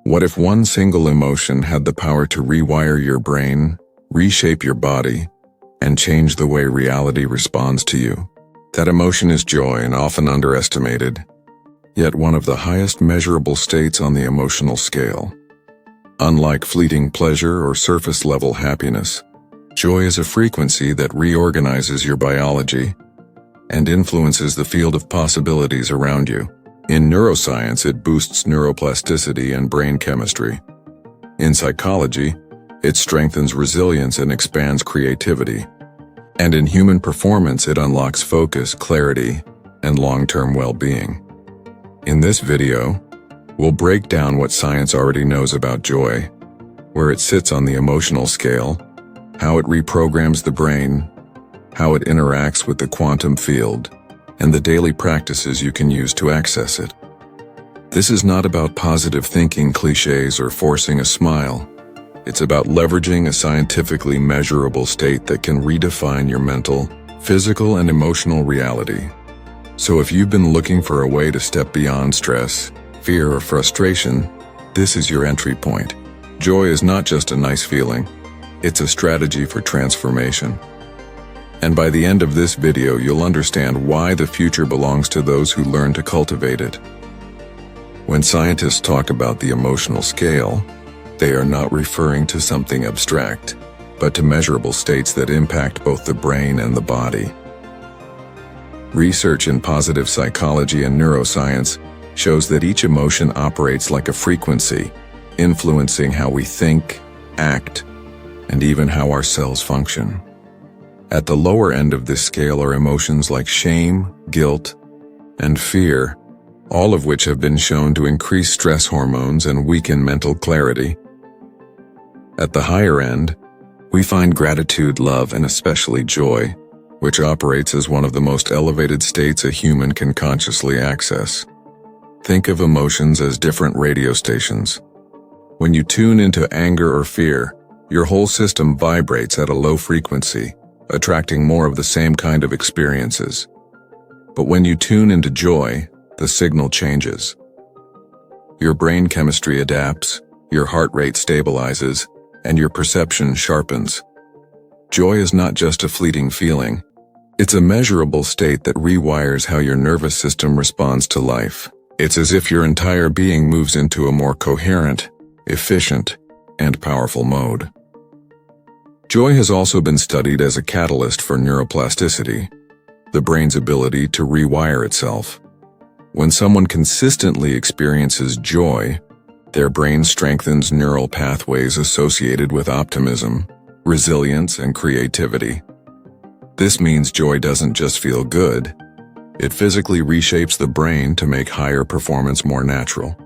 What if one single emotion had the power to rewire your brain, reshape your body, and change the way reality responds to you? That emotion is joy, and often underestimated, yet one of the highest measurable states on the emotional scale. Unlike fleeting pleasure or surface-level happiness, joy is a frequency that reorganizes your biology and influences the field of possibilities around you. In neuroscience, it boosts neuroplasticity and brain chemistry. In psychology, it strengthens resilience and expands creativity. And in human performance, it unlocks focus, clarity, and long-term well-being. In this video, we'll break down what science already knows about joy, where it sits on the emotional scale, how it reprograms the brain, how it interacts with the quantum field, and the daily practices you can use to access it. This is not about positive thinking cliches or forcing a smile. It's about leveraging a scientifically measurable state that can redefine your mental, physical, and emotional reality. So if you've been looking for a way to step beyond stress, fear, or frustration, this is your entry point. Joy is not just a nice feeling, it's a strategy for transformation. And by the end of this video, you'll understand why the future belongs to those who learn to cultivate it. When scientists talk about the emotional scale, they are not referring to something abstract, but to measurable states that impact both the brain and the body. Research in positive psychology and neuroscience shows that each emotion operates like a frequency, influencing how we think, act, and even how our cells function. At the lower end of this scale are emotions like shame, guilt, and fear, all of which have been shown to increase stress hormones and weaken mental clarity. At the higher end, we find gratitude, love, and especially joy, which operates as one of the most elevated states a human can consciously access. Think of emotions as different radio stations. When you tune into anger or fear, your whole system vibrates at a low frequency, attracting more of the same kind of experiences. But when you tune into joy, the signal changes. Your brain chemistry adapts, your heart rate stabilizes, and your perception sharpens. Joy is not just a fleeting feeling. It's a measurable state that rewires how your nervous system responds to life. It's as if your entire being moves into a more coherent, efficient, and powerful mode. Joy has also been studied as a catalyst for neuroplasticity, the brain's ability to rewire itself. When someone consistently experiences joy, their brain strengthens neural pathways associated with optimism, resilience, and creativity. This means joy doesn't just feel good, it physically reshapes the brain to make higher performance more natural.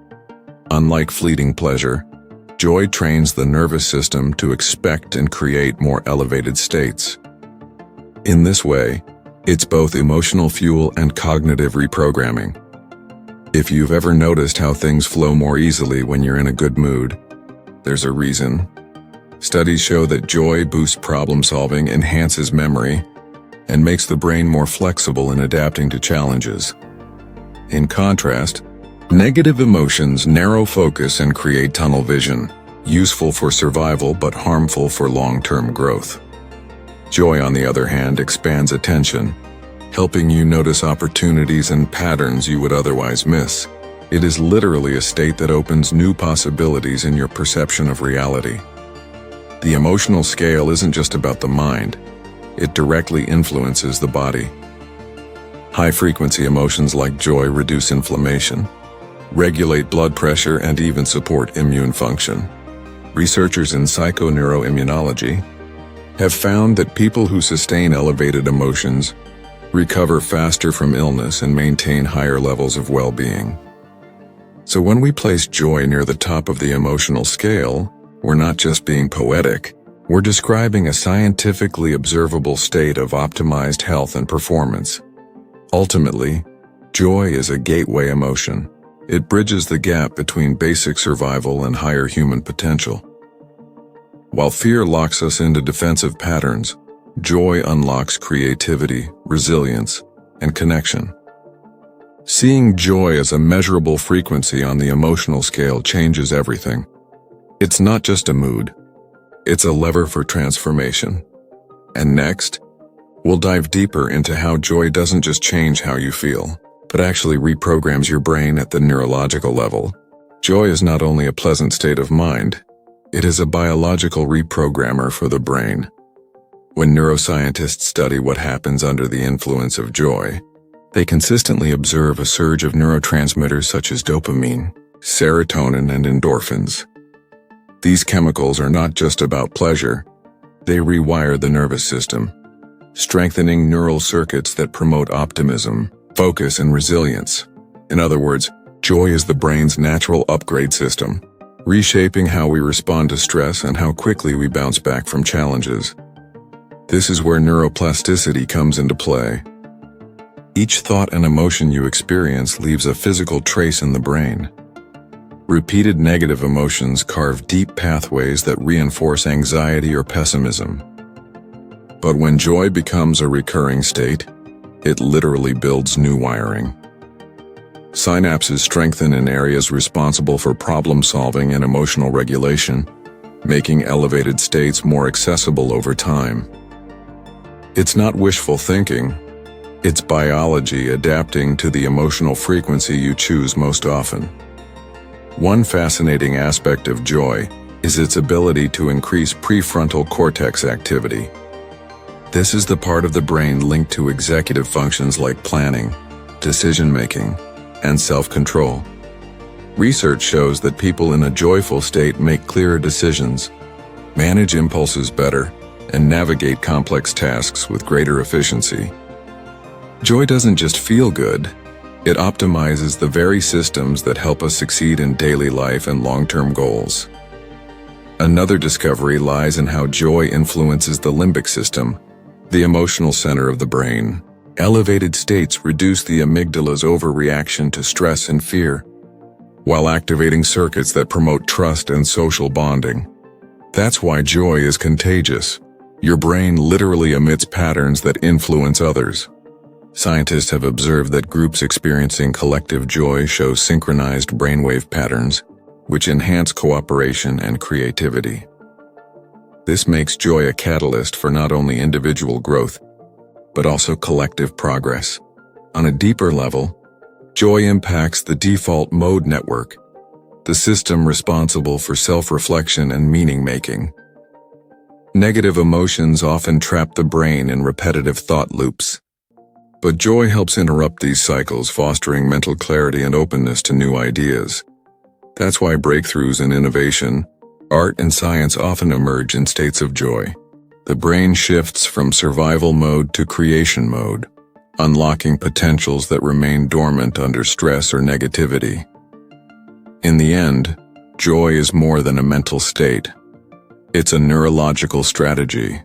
Unlike fleeting pleasure, joy trains the nervous system to expect and create more elevated states. In this way, it's both emotional fuel and cognitive reprogramming. If you've ever noticed how things flow more easily when you're in a good mood, there's a reason. Studies show that joy boosts problem solving, enhances memory, and makes the brain more flexible in adapting to challenges. In contrast, negative emotions narrow focus and create tunnel vision, useful for survival but harmful for long-term growth. Joy, on the other hand, expands attention, helping you notice opportunities and patterns you would otherwise miss. It is literally a state that opens new possibilities in your perception of reality. The emotional scale isn't just about the mind, it directly influences the body. High-frequency emotions like joy reduce inflammation, regulate blood pressure, and even support immune function. Researchers in psychoneuroimmunology have found that people who sustain elevated emotions recover faster from illness and maintain higher levels of well-being. So when we place joy near the top of the emotional scale, we're not just being poetic, we're describing a scientifically observable state of optimized health and performance. Ultimately, joy is a gateway emotion. It bridges the gap between basic survival and higher human potential. While fear locks us into defensive patterns, joy unlocks creativity, resilience, and connection. Seeing joy as a measurable frequency on the emotional scale changes everything. It's not just a mood. It's a lever for transformation. And next, we'll dive deeper into how joy doesn't just change how you feel, but actually reprograms your brain at the neurological level. Joy is not only a pleasant state of mind, it is a biological reprogrammer for the brain. When neuroscientists study what happens under the influence of joy, they consistently observe a surge of neurotransmitters such as dopamine, serotonin, and endorphins. These chemicals are not just about pleasure, they rewire the nervous system, strengthening neural circuits that promote optimism, focus, and resilience. In other words, joy is the brain's natural upgrade system, reshaping how we respond to stress and how quickly we bounce back from challenges. This is where neuroplasticity comes into play. Each thought and emotion you experience leaves a physical trace in the brain. Repeated negative emotions carve deep pathways that reinforce anxiety or pessimism. But when joy becomes a recurring state, it literally builds new wiring. Synapses strengthen in areas responsible for problem-solving and emotional regulation, making elevated states more accessible over time. It's not wishful thinking. It's biology adapting to the emotional frequency you choose most often. One fascinating aspect of joy is its ability to increase prefrontal cortex activity. This is the part of the brain linked to executive functions like planning, decision-making, and self-control. Research shows that people in a joyful state make clearer decisions, manage impulses better, and navigate complex tasks with greater efficiency. Joy doesn't just feel good, it optimizes the very systems that help us succeed in daily life and long-term goals. Another discovery lies in how joy influences the limbic system, the emotional center of the brain. Elevated states reduce the amygdala's overreaction to stress and fear, while activating circuits that promote trust and social bonding. That's why joy is contagious. Your brain literally emits patterns that influence others. Scientists have observed that groups experiencing collective joy show synchronized brainwave patterns, which enhance cooperation and creativity. This makes joy a catalyst for not only individual growth, but also collective progress. On a deeper level, joy impacts the default mode network, the system responsible for self-reflection and meaning-making. Negative emotions often trap the brain in repetitive thought loops. But joy helps interrupt these cycles, fostering mental clarity and openness to new ideas. That's why breakthroughs in innovation, art, and science often emerge in states of joy. The brain shifts from survival mode to creation mode, unlocking potentials that remain dormant under stress or negativity. In the end, joy is more than a mental state. It's a neurological strategy.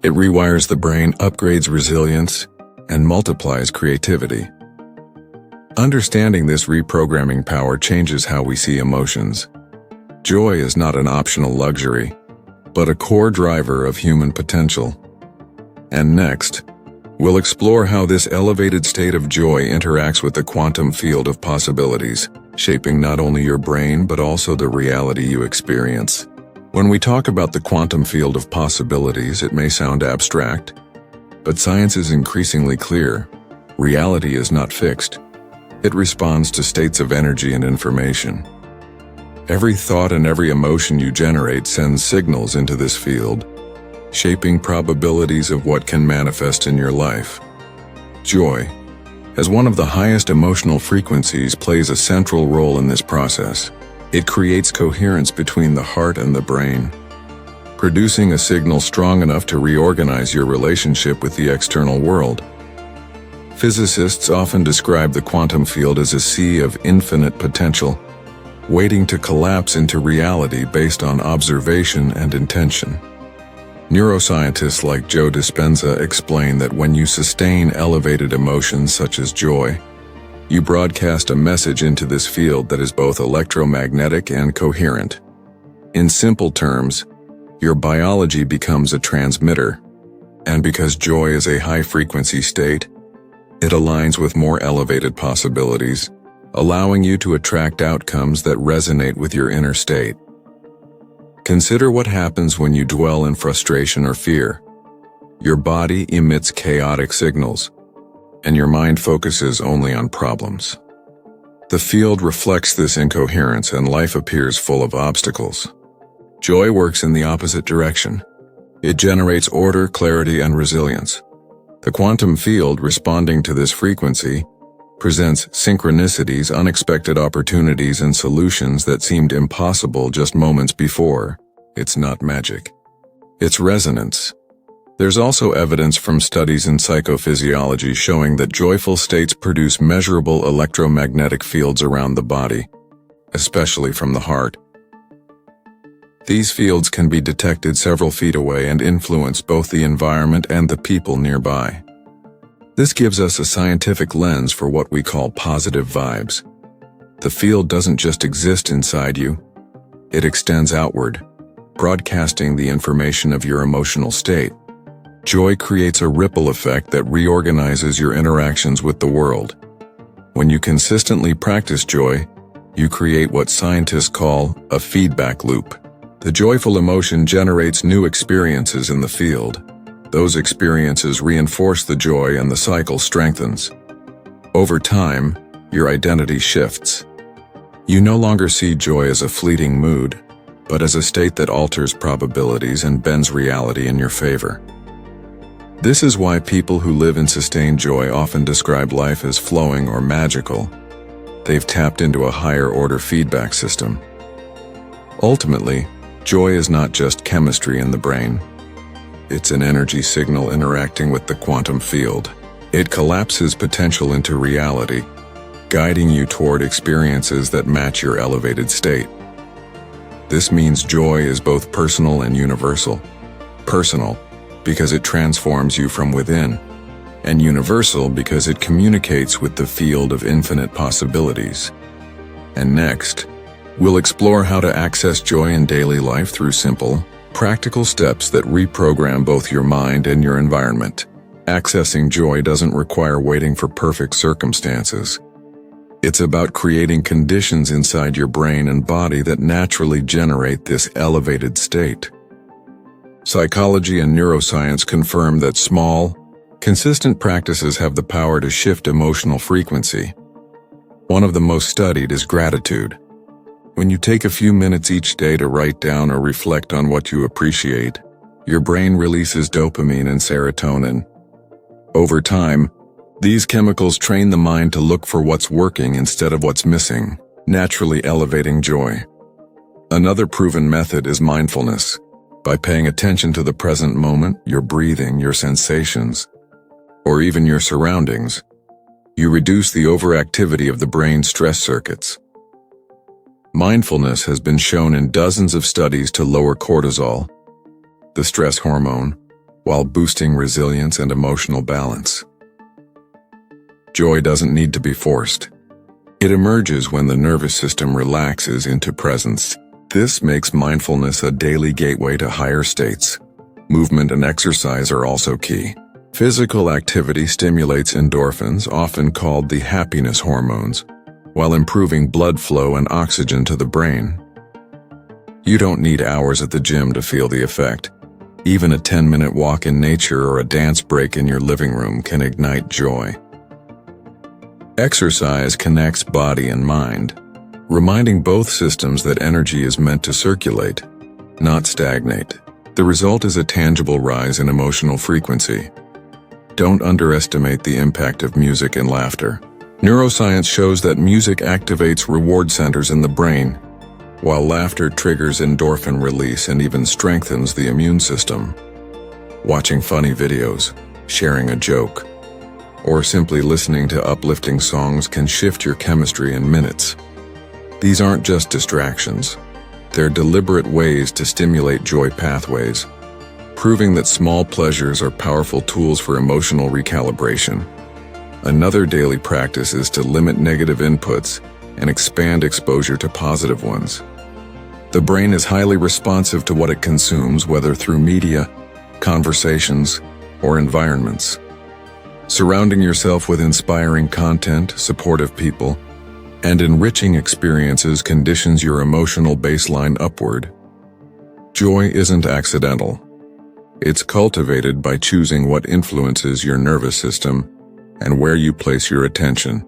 It rewires the brain, upgrades resilience, and multiplies creativity. Understanding this reprogramming power changes how we see emotions. Joy is not an optional luxury, but a core driver of human potential. And next, we'll explore how this elevated state of joy interacts with the quantum field of possibilities, shaping not only your brain but also the reality you experience. When we talk about the quantum field of possibilities, it may sound abstract, but science is increasingly clear. Reality is not fixed. It responds to states of energy and information. Every thought and every emotion you generate sends signals into this field, shaping probabilities of what can manifest in your life. Joy, as one of the highest emotional frequencies, plays a central role in this process. It creates coherence between the heart and the brain, producing a signal strong enough to reorganize your relationship with the external world. Physicists often describe the quantum field as a sea of infinite potential, waiting to collapse into reality based on observation and intention. Neuroscientists like Joe Dispenza explain that when you sustain elevated emotions such as joy, you broadcast a message into this field that is both electromagnetic and coherent. In simple terms, your biology becomes a transmitter, and because joy is a high-frequency state, It aligns with more elevated possibilities, allowing you to attract outcomes that resonate with your inner state. Consider what happens when you dwell in frustration or fear. Your body emits chaotic signals, and your mind focuses only on problems. The field reflects this incoherence, and life appears full of obstacles. Joy works in the opposite direction. It generates order, clarity, and resilience. The quantum field, responding to this frequency, presents synchronicities, unexpected opportunities, and solutions that seemed impossible just moments before. It's not magic. It's resonance. There's also evidence from studies in psychophysiology showing that joyful states produce measurable electromagnetic fields around the body, especially from the heart. These fields can be detected several feet away and influence both the environment and the people nearby. This gives us a scientific lens for what we call positive vibes. The field doesn't just exist inside you, it extends outward, broadcasting the information of your emotional state. Joy creates a ripple effect that reorganizes your interactions with the world. When you consistently practice joy, you create what scientists call a feedback loop. The joyful emotion generates new experiences in the field. Those experiences reinforce the joy and the cycle strengthens. Over time, your identity shifts. You no longer see joy as a fleeting mood, but as a state that alters probabilities and bends reality in your favor. This is why people who live in sustained joy often describe life as flowing or magical. They've tapped into a higher-order feedback system. Ultimately, joy is not just chemistry in the brain. It's an energy signal interacting with the quantum field. It collapses potential into reality, guiding you toward experiences that match your elevated state. This means joy is both personal and universal. Personal, because it transforms you from within, and universal because it communicates with the field of infinite possibilities. And next, we'll explore how to access joy in daily life through simple, practical steps that reprogram both your mind and your environment. Accessing joy doesn't require waiting for perfect circumstances. It's about creating conditions inside your brain and body that naturally generate this elevated state. Psychology and neuroscience confirm that small, consistent practices have the power to shift emotional frequency. One of the most studied is gratitude. When you take a few minutes each day to write down or reflect on what you appreciate, your brain releases dopamine and serotonin. Over time, these chemicals train the mind to look for what's working instead of what's missing, naturally elevating joy. Another proven method is mindfulness. By paying attention to the present moment, your breathing, your sensations, or even your surroundings, you reduce the overactivity of the brain's stress circuits. Mindfulness has been shown in dozens of studies to lower cortisol, the stress hormone, while boosting resilience and emotional balance. Joy doesn't need to be forced. It emerges when the nervous system relaxes into presence. This makes mindfulness a daily gateway to higher states. Movement and exercise are also key. Physical activity stimulates endorphins, often called the happiness hormones, while improving blood flow and oxygen to the brain. You don't need hours at the gym to feel the effect. Even a 10-minute walk in nature or a dance break in your living room can ignite joy. Exercise connects body and mind, reminding both systems that energy is meant to circulate, not stagnate. The result is a tangible rise in emotional frequency. Don't underestimate the impact of music and laughter. Neuroscience shows that music activates reward centers in the brain, while laughter triggers endorphin release and even strengthens the immune system. Watching funny videos, sharing a joke, or simply listening to uplifting songs can shift your chemistry in minutes. These aren't just distractions. They're deliberate ways to stimulate joy pathways, proving that small pleasures are powerful tools for emotional recalibration. Another daily practice is to limit negative inputs and expand exposure to positive ones. The brain is highly responsive to what it consumes, whether through media, conversations, or environments. Surrounding yourself with inspiring content, supportive people, and enriching experiences conditions your emotional baseline upward. Joy isn't accidental. It's cultivated by choosing what influences your nervous system and where you place your attention.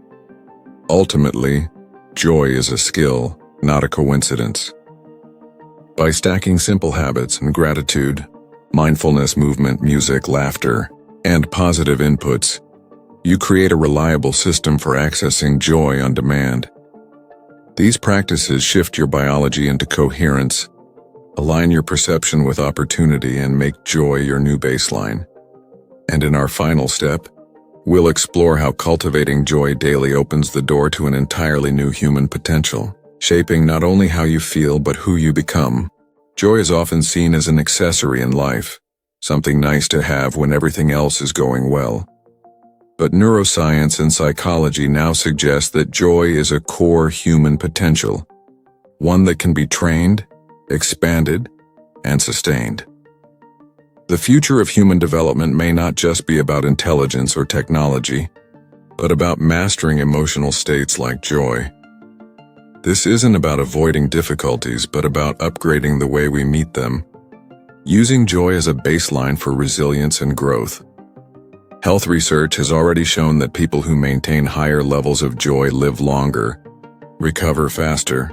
Ultimately, joy is a skill, not a coincidence. By stacking simple habits and gratitude, mindfulness, movement, music, laughter, and positive inputs, you create a reliable system for accessing joy on demand. These practices shift your biology into coherence, align your perception with opportunity, and make joy your new baseline. And in our final step, we'll explore how cultivating joy daily opens the door to an entirely new human potential, shaping not only how you feel but who you become. Joy is often seen as an accessory in life, something nice to have when everything else is going well. But neuroscience and psychology now suggest that joy is a core human potential, one that can be trained, expanded, and sustained. The future of human development may not just be about intelligence or technology, but about mastering emotional states like joy. This isn't about avoiding difficulties, but about upgrading the way we meet them, using joy as a baseline for resilience and growth. Health research has already shown that people who maintain higher levels of joy live longer, recover faster,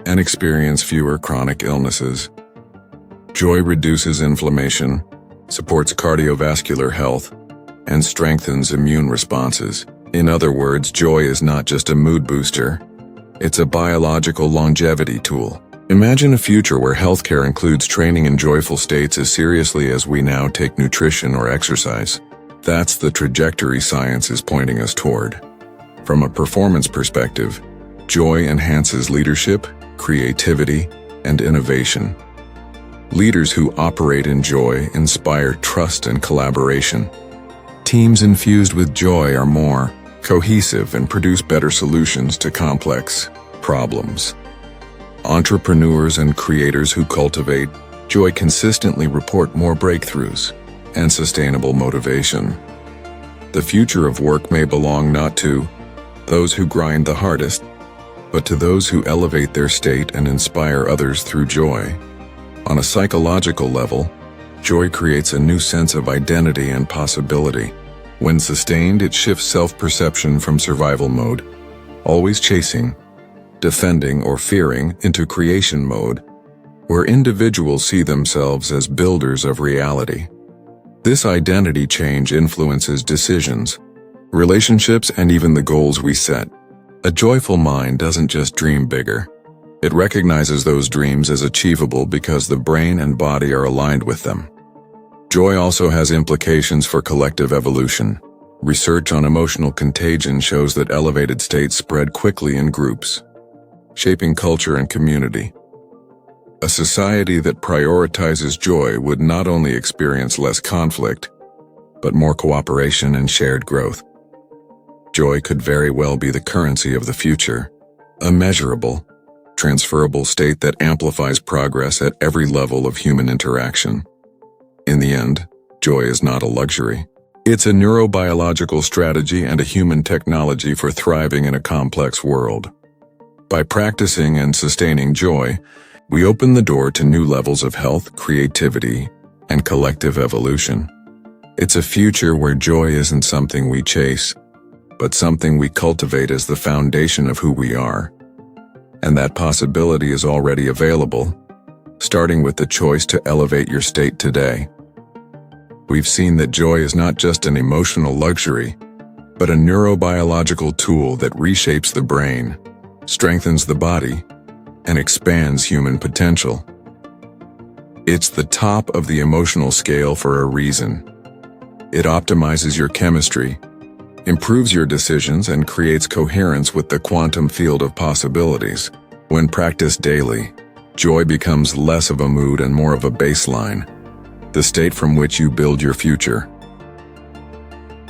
and experience fewer chronic illnesses. Joy reduces inflammation, supports cardiovascular health, and strengthens immune responses. In other words, joy is not just a mood booster, it's a biological longevity tool. Imagine a future where healthcare includes training in joyful states as seriously as we now take nutrition or exercise. That's the trajectory science is pointing us toward. From a performance perspective, joy enhances leadership, creativity, and innovation. Leaders who operate in joy inspire trust and collaboration. Teams infused with joy are more cohesive and produce better solutions to complex problems. Entrepreneurs and creators who cultivate joy consistently report more breakthroughs and sustainable motivation. The future of work may belong not to those who grind the hardest, but to those who elevate their state and inspire others through joy. On a psychological level, joy creates a new sense of identity and possibility. When sustained, it shifts self-perception from survival mode, always chasing, defending, or fearing, into creation mode, where individuals see themselves as builders of reality. This identity change influences decisions, relationships, and even the goals we set. A joyful mind doesn't just dream bigger. It recognizes those dreams as achievable because the brain and body are aligned with them. Joy also has implications for collective evolution. Research on emotional contagion shows that elevated states spread quickly in groups, shaping culture and community. A society that prioritizes joy would not only experience less conflict, but more cooperation and shared growth. Joy could very well be the currency of the future, a measurable, transferable state that amplifies progress at every level of human interaction. In the end, joy is not a luxury. It's a neurobiological strategy and a human technology for thriving in a complex world. By practicing and sustaining joy, we open the door to new levels of health, creativity, and collective evolution. It's a future where joy isn't something we chase, but something we cultivate as the foundation of who we are. And that possibility is already available, starting with the choice to elevate your state today. We've seen that joy is not just an emotional luxury, but a neurobiological tool that reshapes the brain, strengthens the body, and expands human potential. It's the top of the emotional scale for a reason. It optimizes your chemistry, improves your decisions, and creates coherence with the quantum field of possibilities. When practiced daily, joy becomes less of a mood and more of a baseline, the state from which you build your future.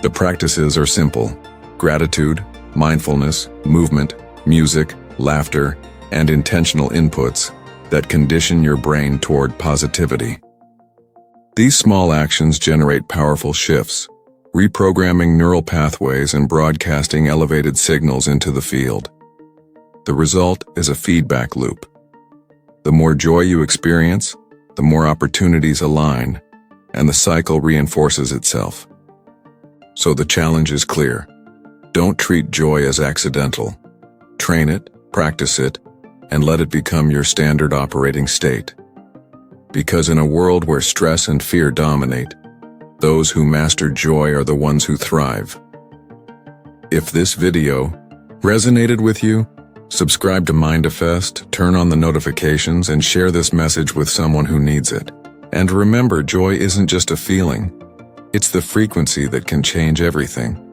The practices are simple: gratitude, mindfulness, movement, music, laughter, and intentional inputs that condition your brain toward positivity. These small actions generate powerful shifts, reprogramming neural pathways and broadcasting elevated signals into the field. The result is a feedback loop. The more joy you experience, the more opportunities align, and the cycle reinforces itself. So the challenge is clear. Don't treat joy as accidental. Train it, practice it, and let it become your standard operating state. Because in a world where stress and fear dominate, those who master joy are the ones who thrive. If this video resonated with you, subscribe to Mindfulness, turn on the notifications, and share this message with someone who needs it. And remember, joy isn't just a feeling. It's the frequency that can change everything.